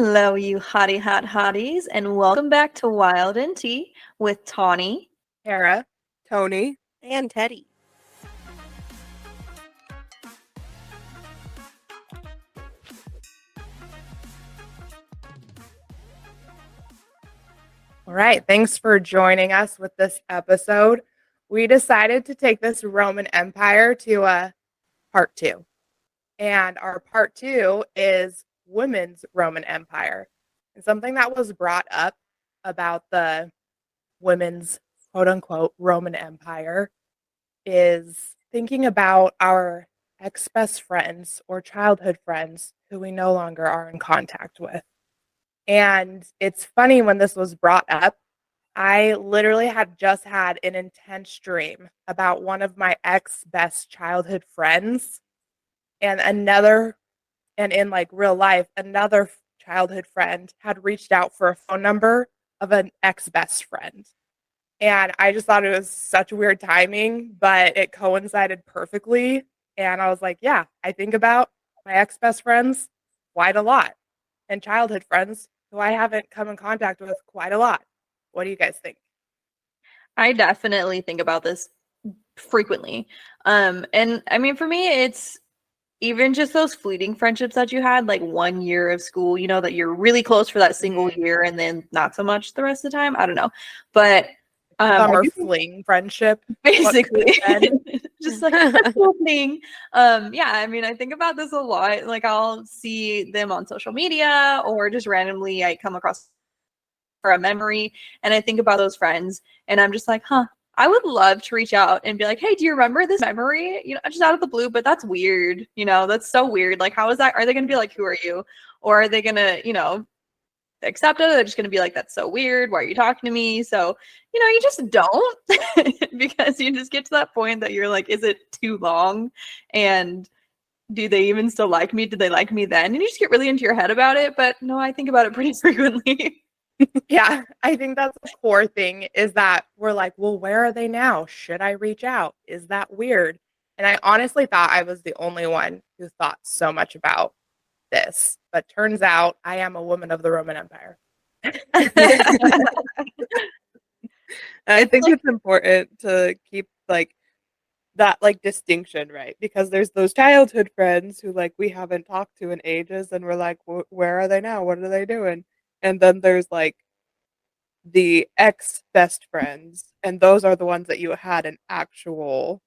Hello, you hottie hot hotties, and welcome back to Wild&T with Tawny. Tara, Tony. And Teddy. All right, thanks for joining us with this episode. We decided to take this Roman Empire to part two. And our part two is women's Roman Empire. And something that was brought up about the women's quote unquote Roman Empire is thinking about our ex best friends or childhood friends who we no longer are in contact with. And it's funny when this was brought up, I literally had just had an intense dream about one of my ex best childhood friends and in like real life, another childhood friend had reached out for a phone number of an ex best friend. And I just thought it was such weird timing, but it coincided perfectly. And I was like, yeah, I think about my ex best friends quite a lot and childhood friends who I haven't come in contact with quite a lot. What do you guys think? I definitely think about this frequently. And I mean, for me, it's even just those fleeting friendships that you had, like 1 year of school, that you're really close for that single year and then not so much the rest of the time. I don't know. But Summer fling friendship. basically just like a cool thing. Yeah, I mean, I think about this a lot. Like I'll see them on social media or just randomly I come across for a memory and I think about those friends and I'm just like, I would love to reach out and be like, hey, do you remember this memory? Just out of the blue, but that's weird. That's so weird. Like, how is that? Are they going to be like, who are you? Or are they going to, accept it? They're just going to be like, that's so weird. Why are you talking to me? So, you just don't because you just get to that point that you're like, is it too long? And do they even still like me? Did they like me then? And you just get really into your head about it. But no, I think about it pretty frequently. Yeah, I think that's the core thing is that we're like, well, where are they now? Should I reach out? Is that weird? And I honestly thought I was the only one who thought so much about this. But turns out I am a woman of the Roman Empire. I think it's important to keep like that like distinction, right? Because there's those childhood friends who like we haven't talked to in ages and we're like, where are they now? What are they doing? And then there's like the ex best friends, and those are the ones that you had an actual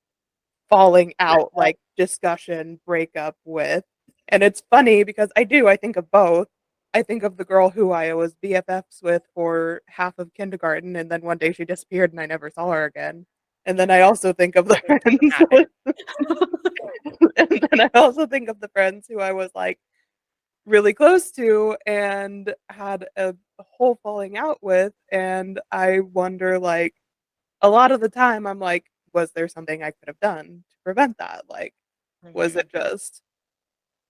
falling out, like discussion, breakup with. And it's funny because I think of both. I think of the girl who I was BFFs with for half of kindergarten, and then one day she disappeared and I never saw her again. And then I also think of the friends, and then I also think of the friends who I was like really close to and had a whole falling out with. And I wonder, like, a lot of the time, I'm like, was there something I could have done to prevent that? Like, was it just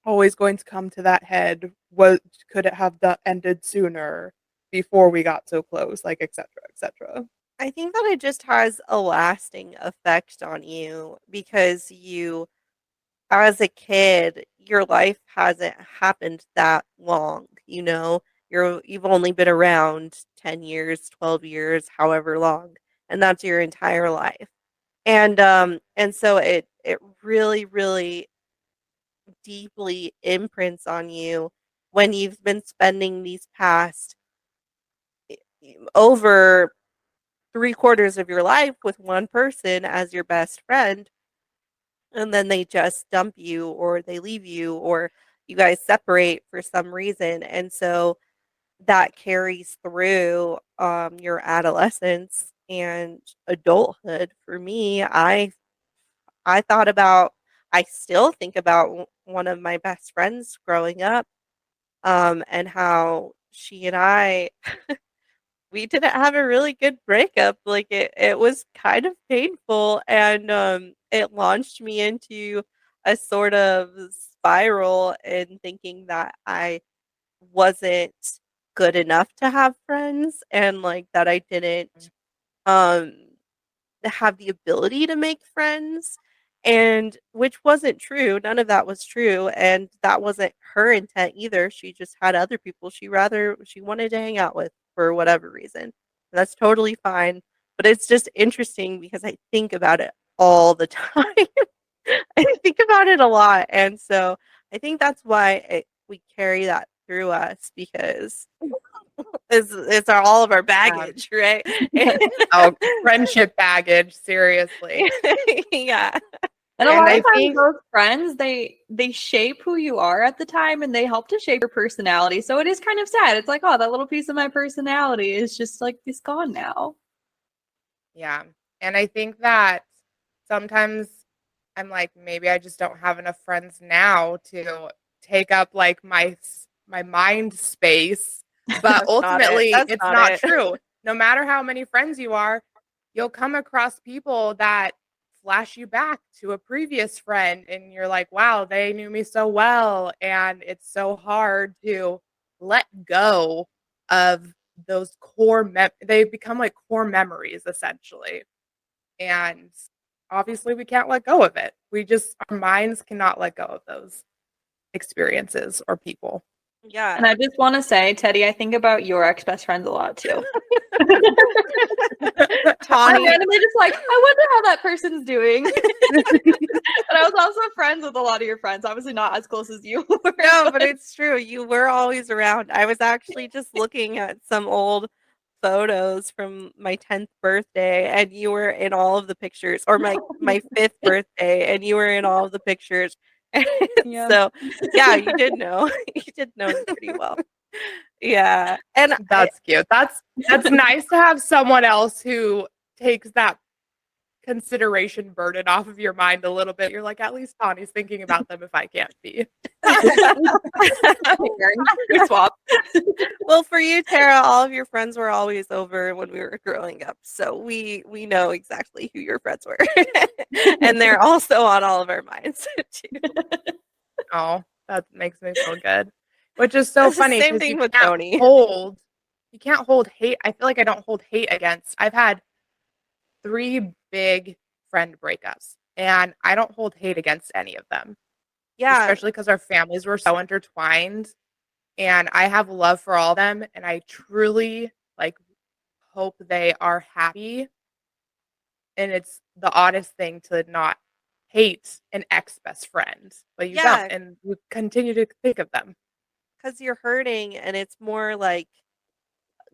always going to come to that head? Could it have ended sooner before we got so close? Like, etc., etc. I think that it just has a lasting effect on you because as a kid, your life hasn't happened that long. You've only been around 10 years, 12 years, however long, and that's your entire life. And so it really, really deeply imprints on you when you've been spending these past over 3/4 of your life with one person as your best friend, and then they just dump you or they leave you or you guys separate for some reason. And so that carries through your adolescence and adulthood. For me, I thought about I still think about one of my best friends growing up, and how she and I we didn't have a really good breakup. Like it was kind of painful, and it launched me into a sort of spiral in thinking that I wasn't good enough to have friends, and like that I didn't um have the ability to make friends. and which wasn't true. None of that was true, and that wasn't her intent either. She just had other people she wanted to hang out with for whatever reason. That's totally fine, but it's just interesting because I think about it all the time. I think about it a lot, and so I think that's why we carry that through us because it's all of our baggage, right? Oh, friendship baggage, seriously. Yeah. And a And lot I of times think those friends, they shape who you are at the time and they help to shape your personality. So it is kind of sad. It's like, oh, that little piece of my personality is just like it's gone now. yeah. And I think that sometimes I'm like, maybe I just don't have enough friends now to take up like my mind space. But That's not it. ultimately, That's it's not not it. true. No matter how many friends you are, you'll come across people that flash you back to a previous friend and you're like, wow, they knew me so well. And it's so hard to let go of those they become like core memories essentially. And obviously we can't let go of it. Our minds cannot let go of those experiences or people. And Yeah. I just want to say, Teddy, I think about your ex-best friends a lot too. I'm Tawny. randomly just like, I wonder how that person's doing. But I was also friends with a lot of your friends, obviously not as close as you were. No, but it's true. You were always around. I was actually just looking at some old photos from my 10th birthday and you were in all of the pictures, or my 5th birthday and you were in all of the pictures. Yeah. So, yeah, you did know. You did know me pretty well. Yeah. And That's cute. That's nice to have someone else who takes that consideration burden off of your mind a little bit. You're like, at least Tawny's thinking about them if I can't be. We swap. well, for you, Tara, all of your friends were always over when we were growing up. So we know exactly who your friends were. And they're also on all of our minds too. Oh, that makes me feel good. Which is so It's the funny same because thing with Tony. you can't hold hate. I feel like I don't hold hate against. I've had 3 big friend breakups and I don't hold hate against any of them. Yeah, Especially because our families were so intertwined and I have love for all of them and I truly like hope they are happy. And it's the oddest thing to not hate an ex-best friend, but you don't yeah, and you continue to think of them. because you're hurting and it's more like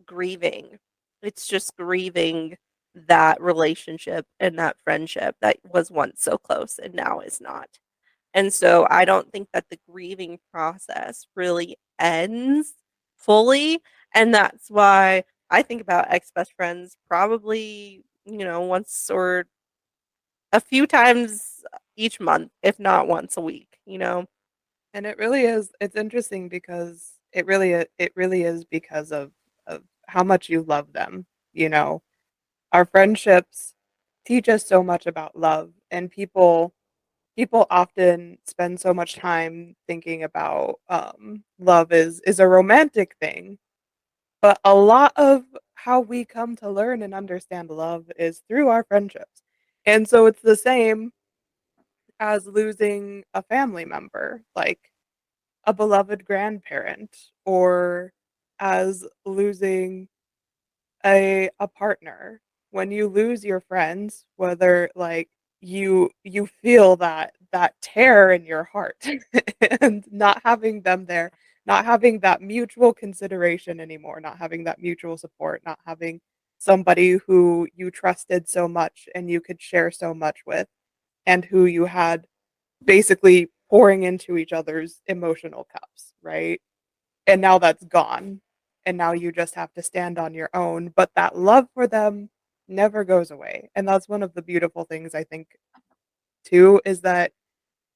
grieving. It's just grieving that relationship and that friendship that was once so close and now is not. And so I don't think that the grieving process really ends fully. And that's why I think about ex best friends probably, once or a few times each month, if not once a week. And it really is it's interesting because it really is because of how much you love them, you know. Our friendships teach us so much about love and people often spend so much time thinking about love is a romantic thing, but a lot of how we come to learn and understand love is through our friendships. And so it's the same as losing a family member, like a beloved grandparent, or as losing a partner. When you lose your friends, whether like you feel that tear in your heart and not having them there, not having that mutual consideration anymore, not having that mutual support, not having somebody who you trusted so much and you could share so much with, and who you had basically pouring into each other's emotional cups, right? And now that's gone. And now you just have to stand on your own. But that love for them never goes away. And that's one of the beautiful things I think, too, is that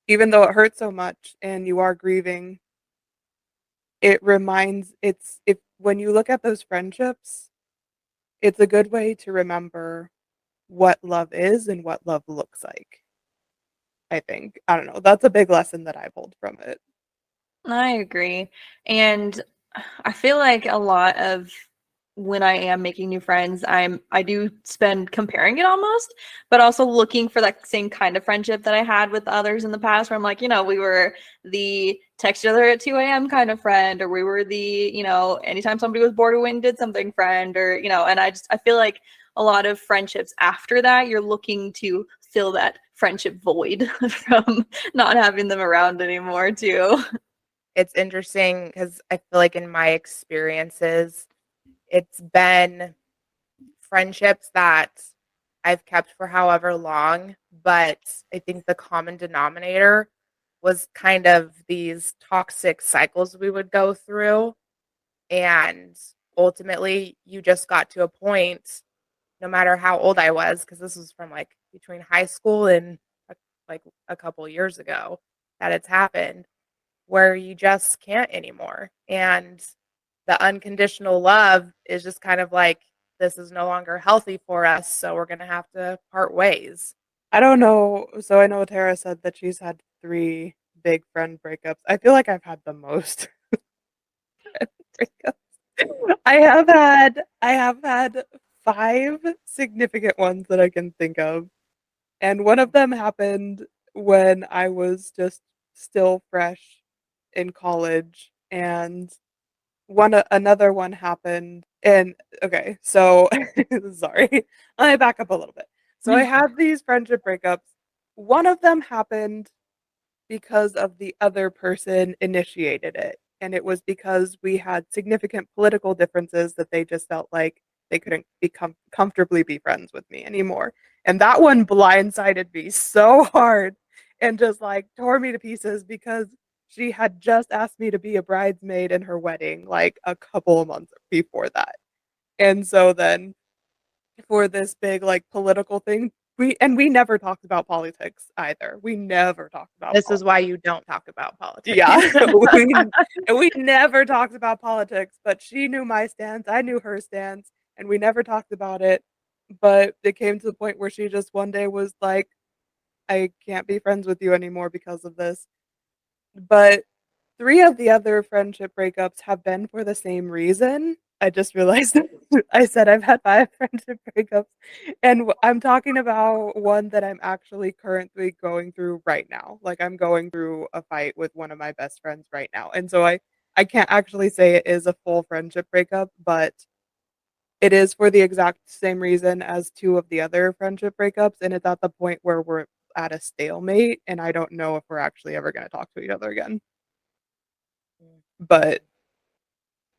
even though it hurts so much and you are grieving, it reminds it's if when you look at those friendships, it's a good way to remember what love is and what love looks like. I think. I don't know. That's a big lesson that I pulled from it. I agree. And I feel like a lot of when I am making new friends, I do spend comparing it almost, but also looking for that same kind of friendship that I had with others in the past, where I'm like, we were the text each other at 2 a.m. kind of friend, or we were the, anytime somebody was bored, we went and did something friend, or, and I feel like a lot of friendships after that, you're looking to fill that friendship void from not having them around anymore too. It's interesting because I feel like in my experiences, it's been friendships that I've kept for however long, but I think the common denominator was kind of these toxic cycles we would go through. And ultimately, you just got to a point, no matter how old I was, because this was from like between high school and like a couple years ago that it's happened, where you just can't anymore. And the unconditional love is just kind of like, this is no longer healthy for us, so we're going to have to part ways. I don't know. So I know Tara said that she's had 3 big friend breakups. I feel like I've had the most friend breakups. I have had 5 significant ones that I can think of. And one of them happened when I was just still fresh in college, and another one happened. And okay, so sorry, let me back up a little bit. So I had these friendship breakups. One of them happened because of the other person initiated it, and it was because we had significant political differences that they just felt like they couldn't comfortably be friends with me anymore. And that one blindsided me so hard and just like tore me to pieces because she had just asked me to be a bridesmaid in her wedding like a couple of months before that. And so then for this big like political thing, we never talked about politics either. We never talked about This politics. is why you don't talk about politics. Yeah. we never talked about politics, but she knew my stance, I knew her stance, and we never talked about it. But it came to the point where she just one day was like, I can't be friends with you anymore because of this. But 3 of the other friendship breakups have been for the same reason. I just realized I said I've had 5 friendship breakups, and I'm talking about one that I'm actually currently going through right now. Like, I'm going through a fight with one of my best friends right now, and so I can't actually say it is a full friendship breakup, but it is for the exact same reason as 2 of the other friendship breakups, and it's at the point where we're at a stalemate, and I don't know if we're actually ever gonna talk to each other again. But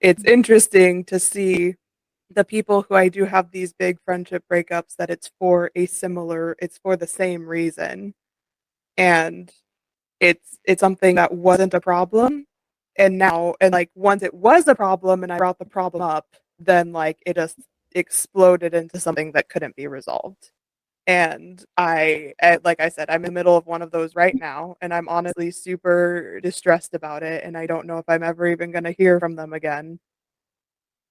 it's interesting to see the people who I do have these big friendship breakups that it's for the same reason. And it's something that wasn't a problem. And now, and like once it was a problem and I brought the problem up, then like it just exploded into something that couldn't be resolved. And like I said, I'm in the middle of one of those right now, and I'm honestly super distressed about it. And I don't know if I'm ever even going to hear from them again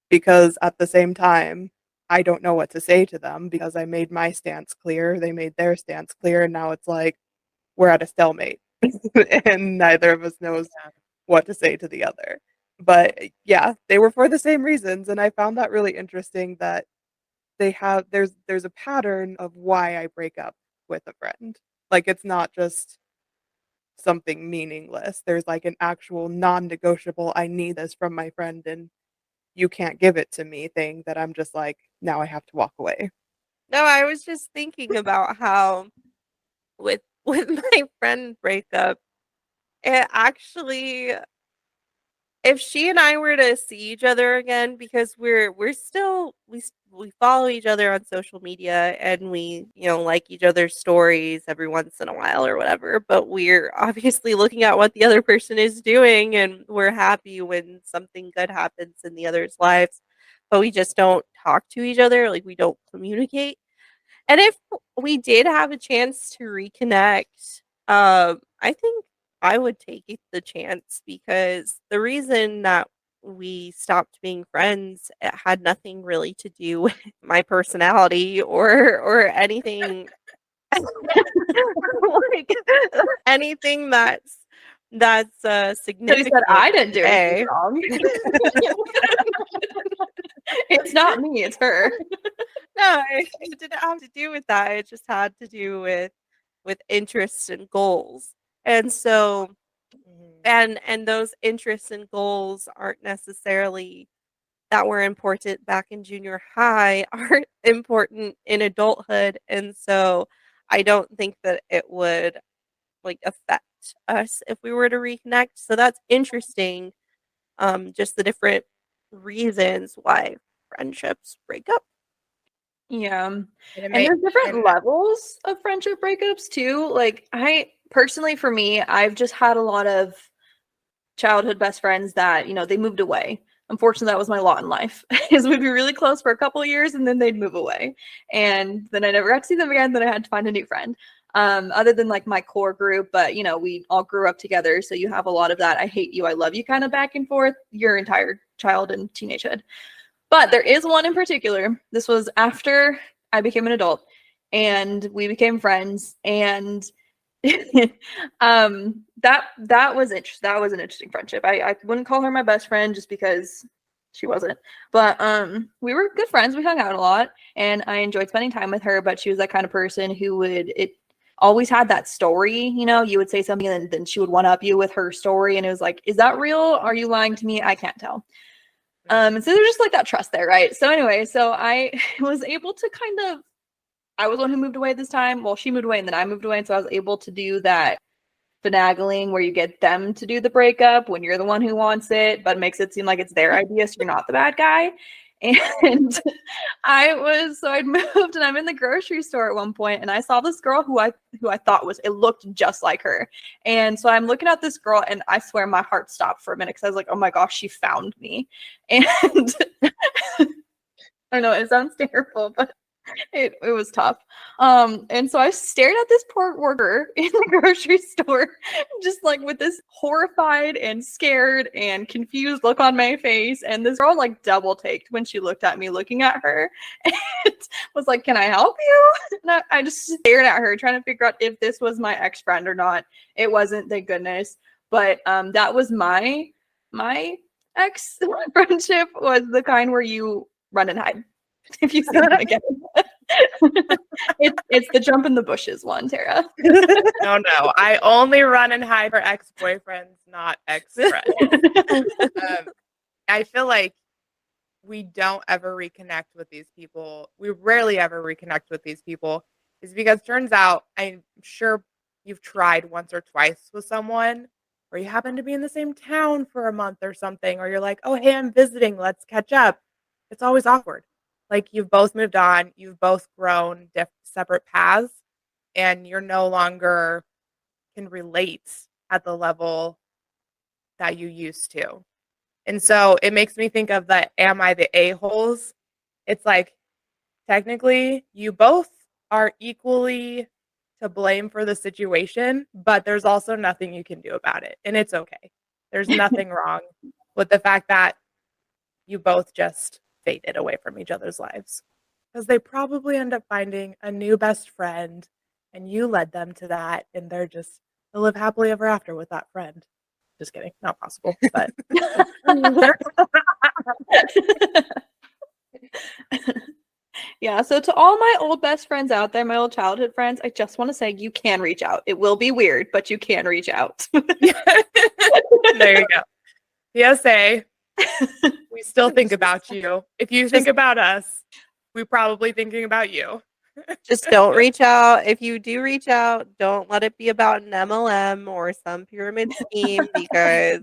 because at the same time, I don't know what to say to them because I made my stance clear. They made their stance clear. And now it's like we're at a stalemate and neither of us knows what to say to the other. But yeah, they were for the same reasons. And I found that really interesting that there's a pattern of why I break up with a friend. Like it's not just something meaningless. There's like an actual non-negotiable I need this from my friend and you can't give it to me thing that I'm just like now I have to walk away. No, I was just thinking about how with with my friend breakup, it actually if she and I were to see each other again, because we're still we follow each other on social media and we like each other's stories every once in a while or whatever, but we're obviously looking at what the other person is doing and we're happy when something good happens in the other's lives, but we just don't talk to each other, like we don't communicate. And if we did have a chance to reconnect, I think I would take the chance because the reason that we stopped being friends, it had nothing really to do with my personality or anything like anything that's So you significant. said I didn't do anything A. wrong. It's It's not me, it's her. No, it didn't have to do with that. It just had to do with interests and goals. And so and those interests and goals aren't necessarily that were important back in junior high aren't important in adulthood. And so I don't think that it would like affect us if we were to reconnect. So that's interesting. Just the different reasons why friendships break up. Yeah. And And there's different levels of friendship breakups too. Like I personally, for me, I've just had a lot of childhood best friends that, they moved away. Unfortunately, that was my lot in life. Is we'd be really close for a couple of years and then they'd move away. And then I never got to see them again. Then I had to find a new friend. Other than like my core group, but we all grew up together. So you have a lot of that I hate you, I love you kind of back and forth your entire child and teenagehood. But there is one in particular. This was after I became an adult and we became friends. And that was interesting. That was an interesting friendship. I wouldn't call her my best friend just because she wasn't. But we were good friends. We hung out a lot and I enjoyed spending time with her, but she was that kind of person who would always had that story, you would say something and then she would one up you with her story and it was like, is that real? Are you lying to me? I can't tell. And so there's just like that trust there, right? So anyway, so I was able to I was the one who moved away this time. Well, she moved away and then I moved away. And so I was able to do that finagling where you get them to do the breakup when you're the one who wants it, but makes it seem like it's their idea, so you're not the bad guy. And I'd moved and I'm in the grocery store at one point and I saw this girl who I thought it looked just like her. And so I'm looking at this girl and I swear my heart stopped for a minute because I was like, oh my gosh, she found me. And I don't know, it sounds terrible, but it was tough. And so I stared at this poor worker in the grocery store, just like with this horrified and scared and confused look on my face. And this girl like double taked when she looked at me looking at her and was like, can I help you? And I just stared at her trying to figure out if this was my ex-friend or not. It wasn't, thank goodness. But that was my ex friendship was the kind where you run and hide. If you see them again. It's the jump in the bushes one, Tara. No, I only run and hide for ex-boyfriends, not ex-friends. I feel like we don't ever reconnect with these people. We rarely ever reconnect with these people is because turns out, I'm sure you've tried once or twice with someone or you happen to be in the same town for a month or something, or you're like, oh, hey, I'm visiting, let's catch up. It's always awkward. Like you've both moved on, you've both grown separate paths, and you're no longer can relate at the level that you used to. And so it makes me think of the am I the a-holes? It's like technically you both are equally to blame for the situation, but there's also nothing you can do about it. And it's okay. There's nothing wrong with the fact that you both just faded away from each other's lives because they probably end up finding a new best friend and you led them to that and they'll live happily ever after with that friend. Just kidding. Not possible, but yeah, so to all my old best friends out there, my old childhood friends, I just want to say you can reach out. It will be weird, but you can reach out. There you go. PSA. We still think about you. If you think about us, we're probably thinking about you. Just don't reach out. If you do reach out, don't let it be about an MLM or some pyramid scheme because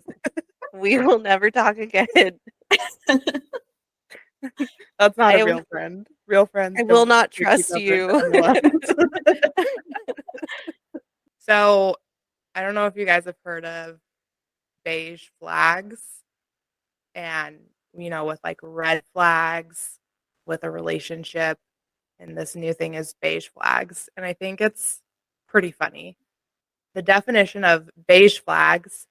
we will never talk again. That's not a real friend. Real friends. I will not trust you. So, I don't know if you guys have heard of beige flags. And, with like red flags with a relationship. And this new thing is beige flags. And I think it's pretty funny. The definition of beige flags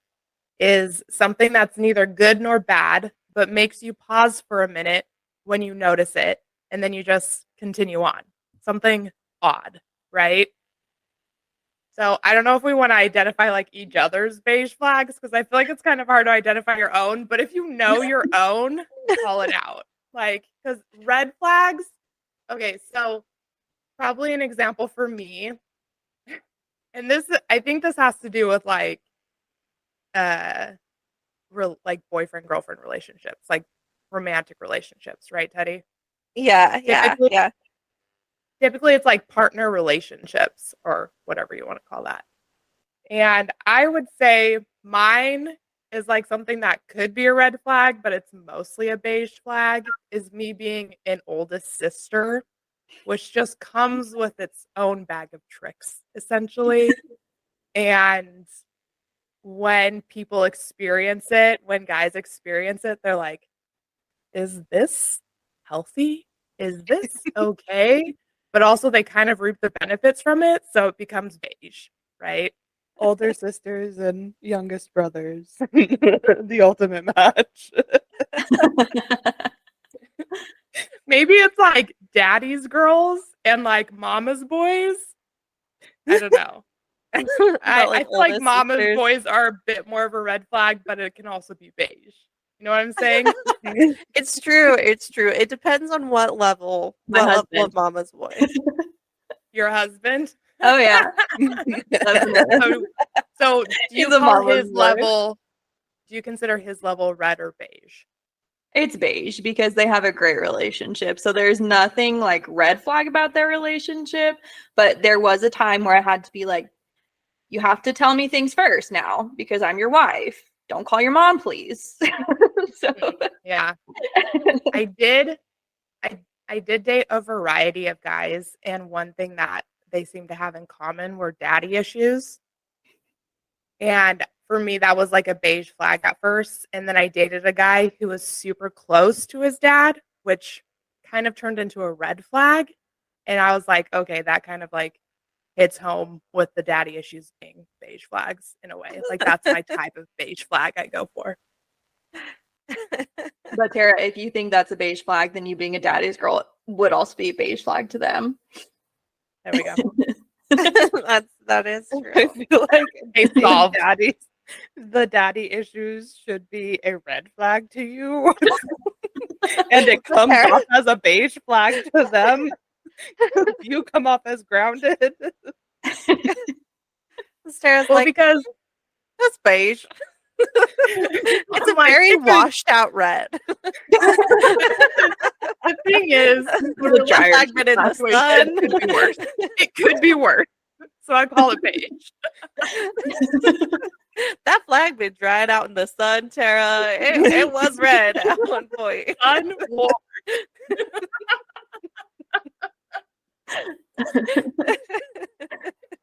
is something that's neither good nor bad, but makes you pause for a minute when you notice it. And then you just continue on. Something odd, right? So I don't know if we want to identify like each other's beige flags because I feel like it's kind of hard to identify your own. But if you know your own, call it out. Like, because red flags. Okay, so probably an example for me, and I think this has to do with like, uh, like boyfriend girlfriend relationships, like romantic relationships, right, Teddy? Yeah, yeah, Typically, yeah. typically it's like partner relationships or whatever you want to call that. And I would say mine is like something that could be a red flag, but it's mostly a beige flag, is me being an oldest sister, which just comes with its own bag of tricks, essentially. And when people experience it, when guys experience it, they're like, is this healthy? Is this okay? But also, they kind of reap the benefits from it. So it becomes beige, right? Older sisters and youngest brothers. The ultimate match. Maybe it's like daddy's girls and like mama's boys. I don't know. I Like feel like oldest mama's sisters. boys are a bit more of a red flag, but it can also be beige. You know what I'm saying? It's true. It's true. It depends on what level, My what level husband. of mama's voice. Your husband. Oh yeah. Definitely. So do you He's a call mama's his boy. level? Do you consider his level red or beige? It's beige because they have a great relationship. So there's nothing like red flag about their relationship. But there was a time where I had to be like, you have to tell me things first now because I'm your wife. Don't call your mom, please. So Yeah. I did I did date a variety of guys, and one thing that they seemed to have in common were daddy issues. And for me, that was like a beige flag at first. And then I dated a guy who was super close to his dad, which kind of turned into a red flag. And I was like, okay, that kind of like hits home with the daddy issues being beige flags in a way. Like that's my type of beige flag I go for. but Tara, if you think that's a beige flag, then you being a daddy's girl would also be a beige flag to them. There we go. That is true. I feel like They solved. the daddy issues should be a red flag to you. And it comes off as a beige flag to them. You come off as grounded. Sarah's Well, like, because that's beige. It's a like, very it could- washed out red. the thing is, The dryer Flag been in the sun. It could be worse. It could be worse. So I call it beige. That flag been dried out in the sun, Tara. It was red at one point. Unwarm.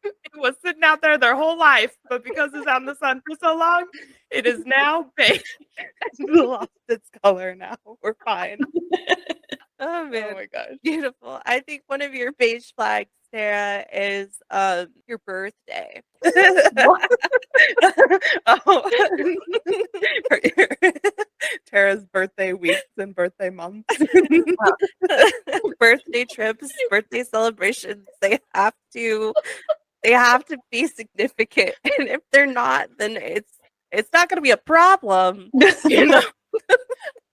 It was sitting out there their whole life, but because it's out in the sun for so long, it is now beige. It's lost its color now. We're fine. Oh Oh man, my gosh. beautiful. I think one of your beige flags, Sarah, is your birthday. Oh. Tara's birthday weeks and birthday months. Birthday trips, birthday celebrations, they have to be significant. And if they're not, then it's not going to be a problem. You know,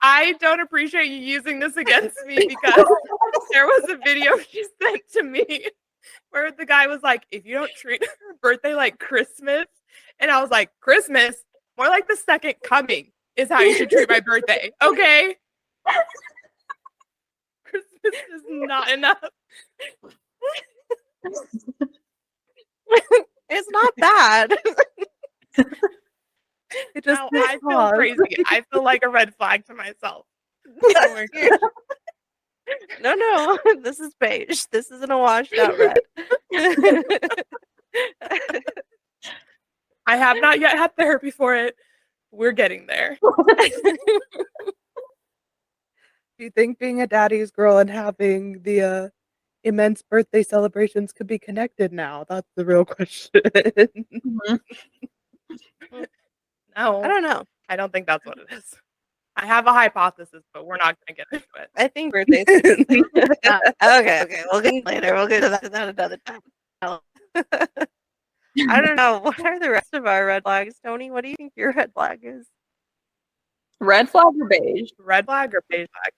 I don't appreciate you using this against me because there was a video she sent to me where the guy was like, if you don't treat her birthday like Christmas, and I was like, Christmas? More like the second coming is how you should treat my birthday. Okay? Christmas is not enough. It's not bad. It just Now I feel pause. crazy. I feel like a red flag to myself. Oh my gosh. No, this is beige. This isn't a washed out red. I have not yet had therapy for it. We're getting there. Do you think being a daddy's girl and having the immense birthday celebrations could be connected now? That's the real question. No, I don't know. I don't think that's what it is. I have a hypothesis, but we're not going to get into it. I think birthdays. Okay. We'll get later. We'll get to that another time. I don't know. What are the rest of our red flags, Tony? What do you think your red flag is? Red flag or beige? Red flag or beige flag?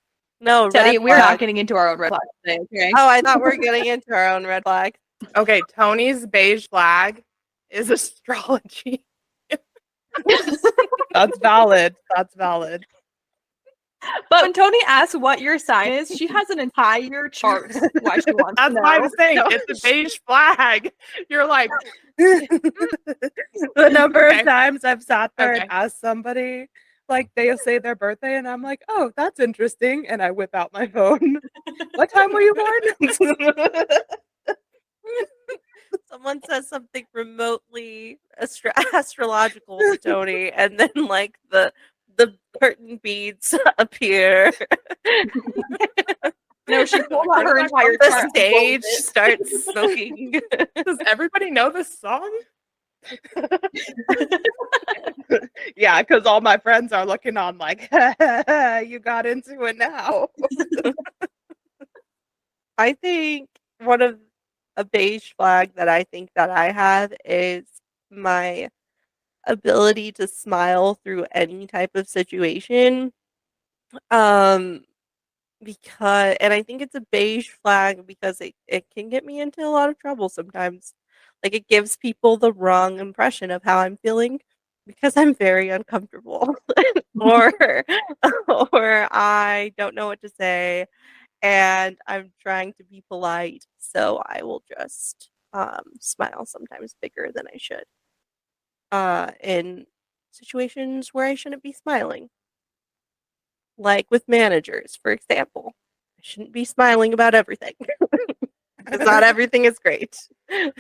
No, Teddy, red we're not flag. getting into our own red flags today, okay? Oh, I thought we were getting into our own red flag. Okay, Tony's beige flag is astrology. That's valid. That's valid. But when Tony asks what your sign is, she has an entire chart why she wants to That's why know. I'm saying it's a beige flag. You're like, The number Okay. of times I've sat there Okay. and asked somebody, like they'll say their birthday, and I'm like, "Oh, that's interesting," and I whip out my phone. What time were you born? Someone says something remotely astrological to Tony, and then like the curtain beads appear. No, she pulled out her Like, entire The chart. stage starts smoking. does everybody know this song? Yeah, because all my friends are looking on like, "You got into it now." I think one of a beige flag that I think that I have is my ability to smile through any type of situation. Because and I think it's a beige flag because it can get me into a lot of trouble sometimes. Like it gives people the wrong impression of how I'm feeling because I'm very uncomfortable or or I don't know what to say and I'm trying to be polite, so I will just smile sometimes bigger than I should. In situations where I shouldn't be smiling. Like with managers, for example. I shouldn't be smiling about everything. Because not everything is great. Teddy's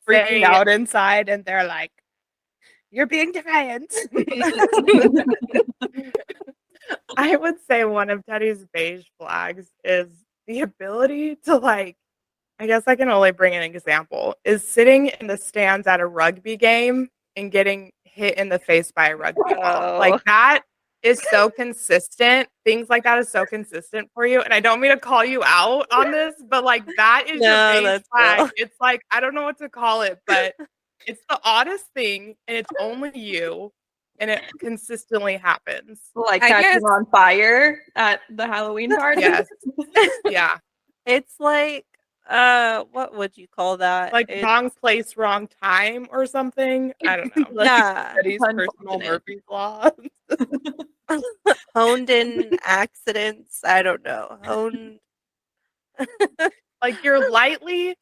freaking out inside, and they're like, "You're being defiant." I would say one of Teddy's beige flags is the ability to like, I guess I can only bring an example, is sitting in the stands at a rugby game and getting hit in the face by a rugby ball. Oh. Like that is so consistent. Things like that is so consistent for you. And I don't mean to call you out on this, but like that is No, your beige that's flag. cool. It's like, I don't know what to call it, but it's the oddest thing and it's only you and it consistently happens. Like I catching guess- on fire at the Halloween party. Yes. Yeah. It's like, what would you call that? Like It's, wrong place, wrong time or something. I don't know. yeah, Teddy's personal Unfortunate. Murphy's Law. honed in accidents. I don't know. Honed. Like you're lightly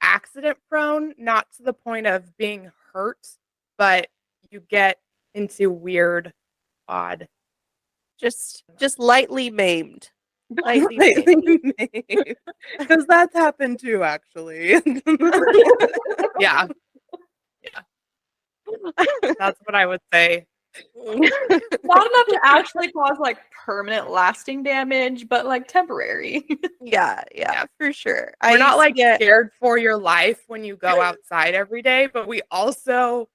accident prone, not to the point of being hurt, but you get into weird, odd. Just lightly maimed. Lightly maimed. Because that's happened too, actually. Yeah. That's what I would say. Not enough to actually cause like permanent lasting damage, but like temporary. Yeah, for sure. We're not like get scared for your life when you go outside every day, but we also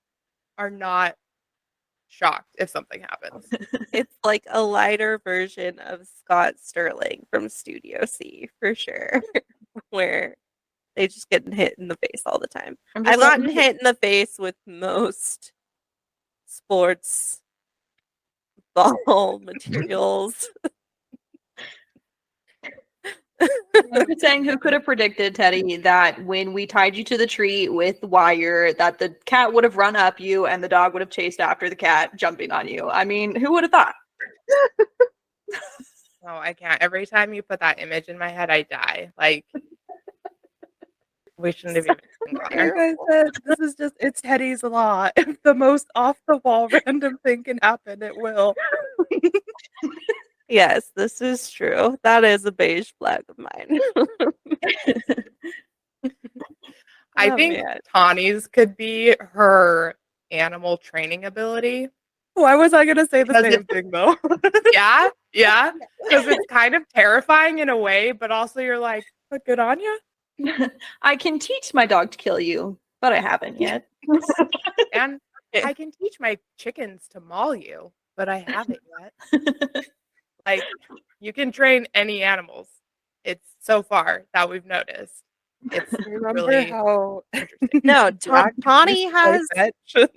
are not shocked if something happens. it's like a lighter version of Scott Sterling from Studio C for sure, where they just get hit in the face all the time. I'm I've just gotten letting- hit in the face with most sports ball materials. I'm just saying, who could have predicted, Teddy, that when we tied you to the tree with wire, that the cat would have run up you and the dog would have chased after the cat, jumping on you? I mean, who would have thought? No, I can't. Every time you put that image in my head, I die. Like we shouldn't have even gone there. Like I said, this is just, it's Teddy's Law. If the most off the wall random thing can happen, it will. Yes, this is true. That is a beige flag of mine. I Oh, think man. Tawny's could be her animal training ability. Why was I going to say the Because same thing, though? Yeah, yeah. Because it's kind of terrifying in a way, but also you're like, but good on you. I can teach my dog to kill you, but I haven't yet. And I can teach my chickens to maul you, but I haven't yet. Like, you can train any animals. It's so far that we've noticed. It's Remember really how interesting. No, Jack Tawny used to play has fetch?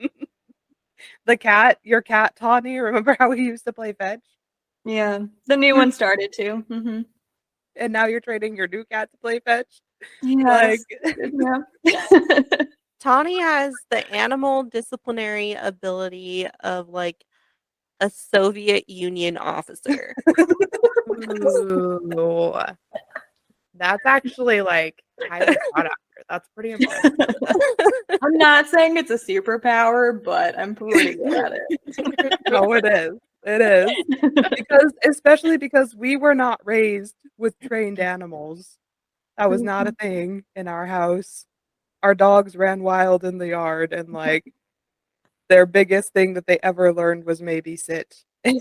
your cat Tawny. Remember how we used to play fetch? Yeah, the new one started too. Mm-hmm. And now you're training your new cat to play fetch. Yes. Yeah. Tawny has the animal disciplinary ability of like a Soviet Union officer. Ooh. That's actually like highly sought after. That's pretty impressive. I'm not saying it's a superpower, but I'm pretty good at it. No, it is. It is. Especially because we were not raised with trained animals. That was not a thing in our house. Our dogs ran wild in the yard, and like their biggest thing that they ever learned was maybe sit. Yeah.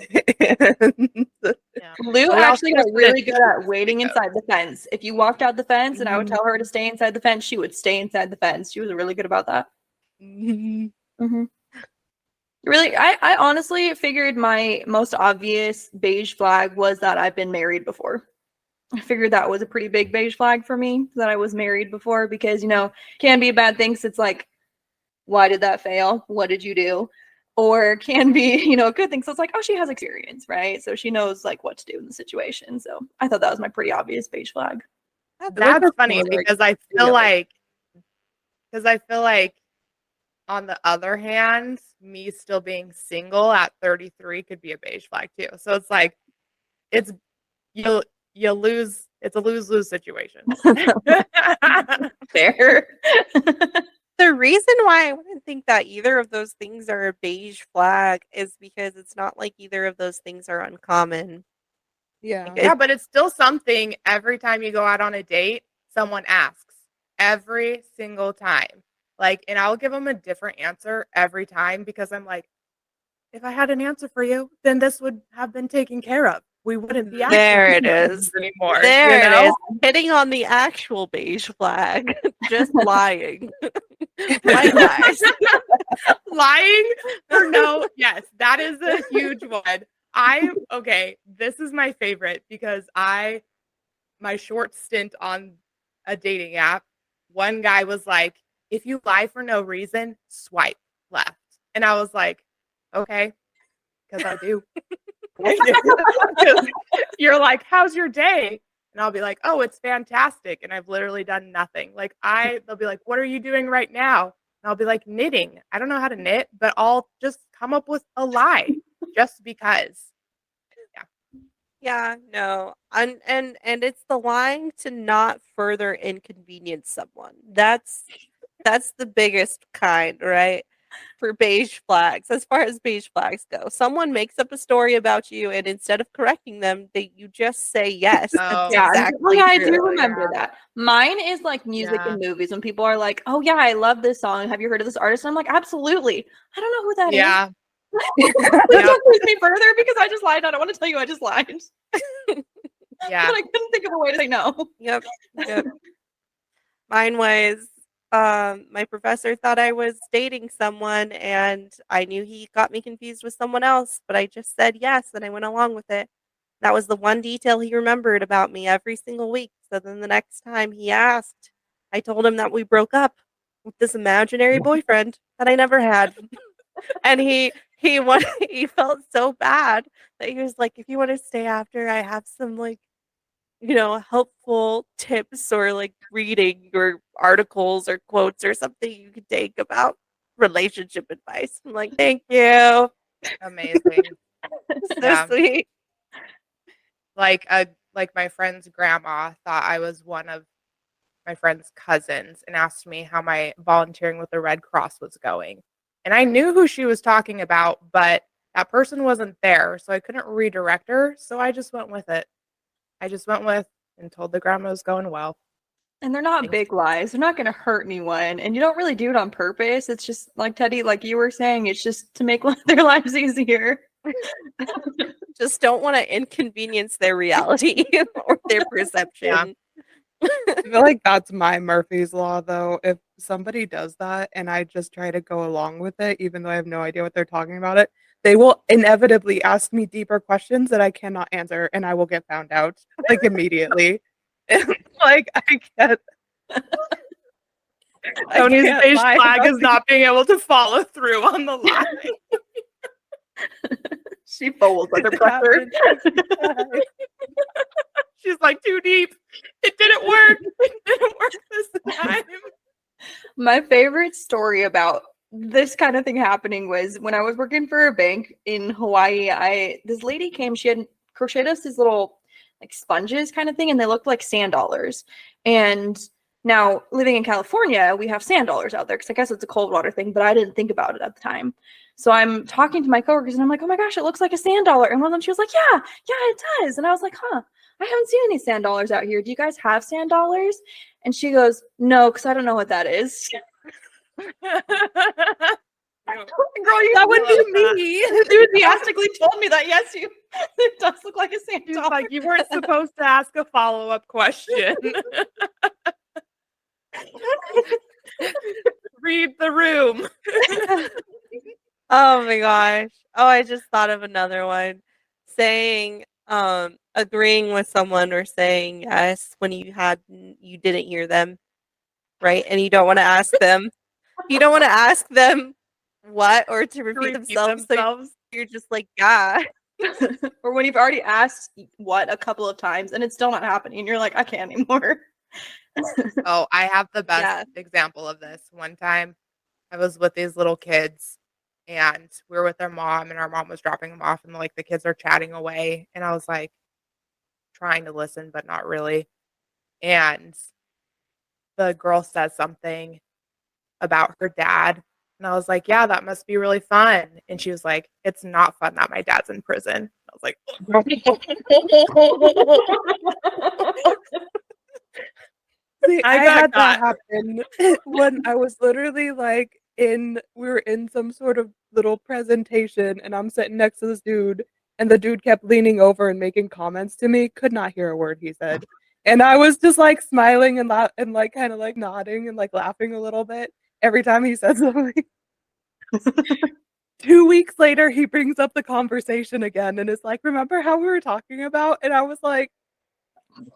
Lou We actually also got really did- good at waiting inside the fence. If you walked out the fence and I would tell her to stay inside the fence, she would stay inside the fence. She was really good about that. Mhm. Mm-hmm. Really, I honestly figured my most obvious beige flag was that I've been married before. I figured that was a pretty big beige flag for me, that I was married before, because, can be a bad thing. So it's like, why did that fail? What did you do? Or can be, a good thing. So it's like, oh, she has experience, right? So she knows like what to do in the situation. So I thought that was my pretty obvious beige flag. That's funny because I feel like on the other hand, me still being single at 33 could be a beige flag too. So it's like it's you lose. It's a lose-lose situation. Fair. The reason why I wouldn't think that either of those things are a beige flag is because it's not like either of those things are uncommon. Yeah. Yeah, but it's still something every time you go out on a date, someone asks every single time. Like, and I'll give them a different answer every time because I'm like, if I had an answer for you, then this would have been taken care of. We wouldn't be asking There it questions is. anymore. There you know? it is. Hitting on the actual beige flag. Just lying. White lies. Lying or no? Yes, that is a huge one. Okay, this is my favorite because my short stint on a dating app, one guy was like, if you lie for no reason, swipe left. And I was like, okay, because I do. You're like, how's your day? And I'll be like, oh, it's fantastic. And I've literally done nothing. Like they'll be like, what are you doing right now? And I'll be like, knitting. I don't know how to knit, but I'll just come up with a lie just because. Yeah, no. And it's the lying to not further inconvenience someone. That's the biggest kind, right? For beige flags, as far as beige flags go. Someone makes up a story about you and instead of correcting them, you just say yes. That's Yeah, exactly I true. do remember that. Mine is like music and movies. When people are like, "Oh yeah, I love this song. Have you heard of this artist?" And I'm like, "Absolutely." I don't know who that is. Yeah. Please don't push me further because I just lied. I don't want to tell you I just lied. Yeah. But I couldn't think of a way to say no. Yep. Mine was my professor thought I was dating someone and I knew he got me confused with someone else, but I just said yes and I went along with it. That was the one detail he remembered about me every single week. So then the next time he asked, I told him that we broke up with this imaginary boyfriend that I never had. And he felt so bad that he was like, if you want to stay after, I have some like helpful tips or like reading or articles or quotes or something you could take about relationship advice. I'm like, thank you. Amazing. So sweet. Like my friend's grandma thought I was one of my friend's cousins and asked me how my volunteering with the Red Cross was going. And I knew who she was talking about, but that person wasn't there, so I couldn't redirect her. So I just went with it. And told the grandma it was going well. And they're not big lies. They're not going to hurt anyone. And you don't really do it on purpose. It's just like Teddy, like you were saying, it's just to make their lives easier. Just don't want to inconvenience their reality or their perception. Yeah. I feel like that's my Murphy's Law, though. If somebody does that and I just try to go along with it, even though I have no idea what they're talking about it, they will inevitably ask me deeper questions that I cannot answer, and I will get found out like immediately. Like I get. Tony's can't beige lie flag about is not being able to follow through on the lie. She folds under It pressure. happens every time. She's like, too deep. It didn't work. It didn't work this time. My favorite story about this kind of thing happening was when I was working for a bank in Hawaii. This lady came, she had crocheted us these little like sponges kind of thing, and they looked like sand dollars. And now living in California, we have sand dollars out there because I guess it's a cold water thing, but I didn't think about it at the time. So I'm talking to my coworkers and I'm like, oh my gosh, it looks like a sand dollar. And one of them, she was like, yeah, it does. And I was like, huh, I haven't seen any sand dollars out here. Do you guys have sand dollars? And she goes, no, because I don't know what that is. Girl, That would be me. You enthusiastically told me that. Yes, it does look like a sand She's dollar. like, you weren't supposed to ask a follow-up question. Read the room. Oh my gosh. Oh, I just thought of another one. Saying, agreeing with someone or saying yes when you didn't hear them, right? And you don't want to ask them. You don't want to ask them what or to repeat themselves. So you're just like, yeah. Or when you've already asked what a couple of times and it's still not happening, you're like, I can't anymore. Oh, I have the best Yeah. example of this. One time I was with these little kids and we were with their mom and our mom was dropping them off and like the kids are chatting away and I was like trying to listen but not really. And the girl says something about her dad and I was like, yeah, that must be really fun. And she was like, it's not fun that my dad's in prison. I was like, See, I I got had that got. happen when I was literally like we were in some sort of little presentation and I'm sitting next to this dude and the dude kept leaning over and making comments to me, could not hear a word he said. And I was just like smiling and and like kind of like nodding and like laughing a little bit every time he said something. 2 weeks later he brings up the conversation again and is like, remember how we were talking about? And I was like,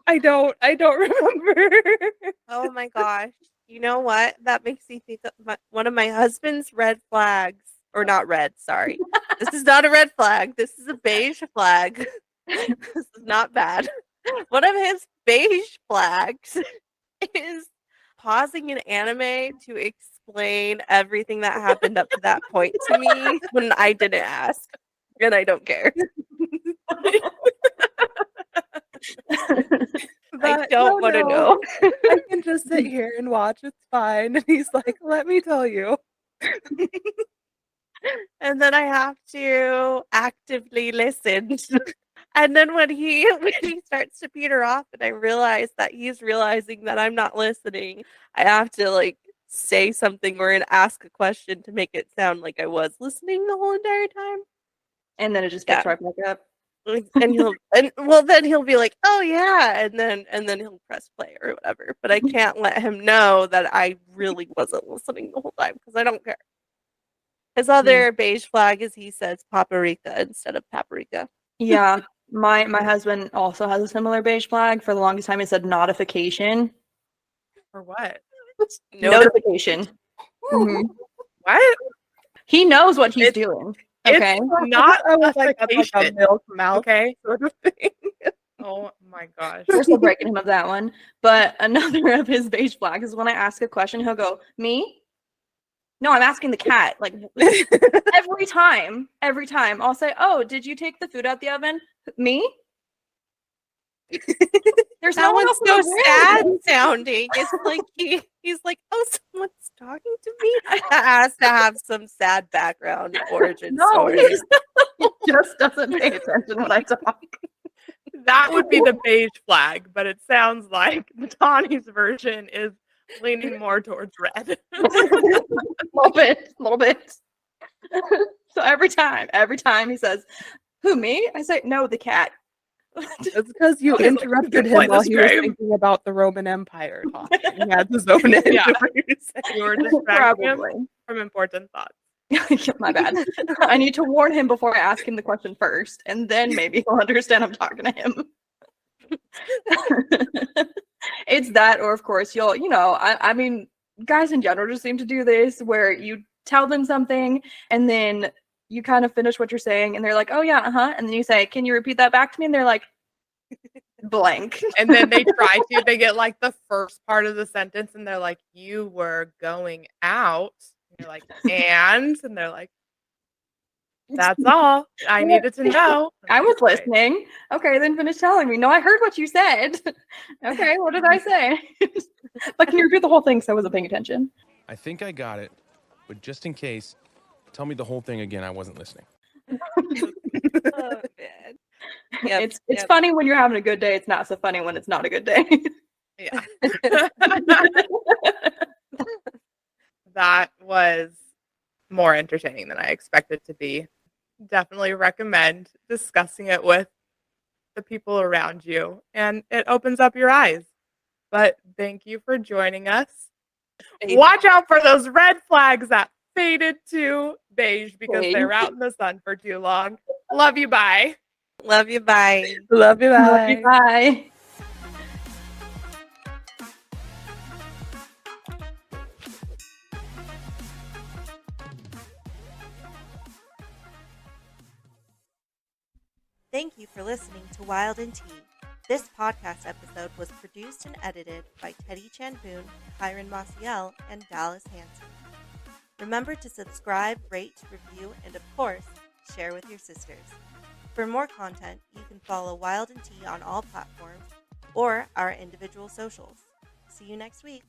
I don't remember. Oh my gosh. You know what? That makes me think of one of my husband's red flags. Or not red, sorry. This is not a red flag. This is a beige flag. This is not bad. One of his beige flags is pausing an anime to explain everything that happened up to that point to me when I didn't ask. And I don't care. I don't want to know. I can just sit here and watch. It's fine. And he's like, let me tell you. And then I have to actively listen. And then when he starts to peter off and I realize that he's realizing that I'm not listening, I have to like say something or ask a question to make it sound like I was listening the whole entire time. And then it just gets right back up. And then he'll be like, oh yeah, and then he'll press play or whatever. But I can't let him know that I really wasn't listening the whole time because I don't care. His other beige flag is he says paprika instead of paprika. Yeah. My husband also has a similar beige flag. For the longest time, it said notification. For what? Notification. Mhm. What? He knows what he's doing. Okay. It's not I was like, that's like a notification. milk mouth Okay. sort of thing. Oh my gosh. We're still breaking him of that one. But another of his beige flags is when I ask a question, he'll go, me? No, I'm asking the cat. Like every time, I'll say, oh, did you take the food out the oven? Me? There's That no one one's else so around. sad sounding. It's like he's like, oh, someone's talking to me. That has to have some sad background origin No, story. he just doesn't pay attention when I talk. That would be the beige flag, but it sounds like Tawny's version is leaning more towards red. A little bit. So every time he says, who, me? I say, no, the cat. It's because you Okay, interrupted play him while this he was game. thinking about the Roman Empire talking. He had to zone in. Yeah. to what you were saying. You were distracting him Probably. from important thoughts. My bad. I need to warn him before I ask him the question first, and then maybe he'll understand I'm talking to him. It's that, or of course, I mean, guys in general just seem to do this, where you tell them something and then you kind of finish what you're saying and they're like, oh yeah, and then you say, can you repeat that back to me? And they're like, blank. And then they try to, they get like the first part of the sentence and they're like, you were going out. And you're like, and they're like, that's all I needed to know. I was listening. Okay, then finish telling me. No, I heard what you said. Okay, what did I say? But can you repeat the whole thing so I wasn't paying attention? I think I got it, but just in case, tell me the whole thing again. I wasn't listening. Oh, man. Yep, It's funny when you're having a good day. It's not so funny when it's not a good day. Yeah. That was more entertaining than I expected to be. Definitely recommend discussing it with the people around you, and it opens up your eyes. But thank you for joining us. Watch out for those red flags that faded to beige because they're out in the sun for too long. Love you. Bye. Love you. Bye. Love you. Bye. Bye. Thank you for listening to Wild&T. This podcast episode was produced and edited by Teddy Chanboon, Kyron Maciel, and Dallas Hanson. Remember to subscribe, rate, review, and of course, share with your sisters. For more content, you can follow Wild&T on all platforms or our individual socials. See you next week.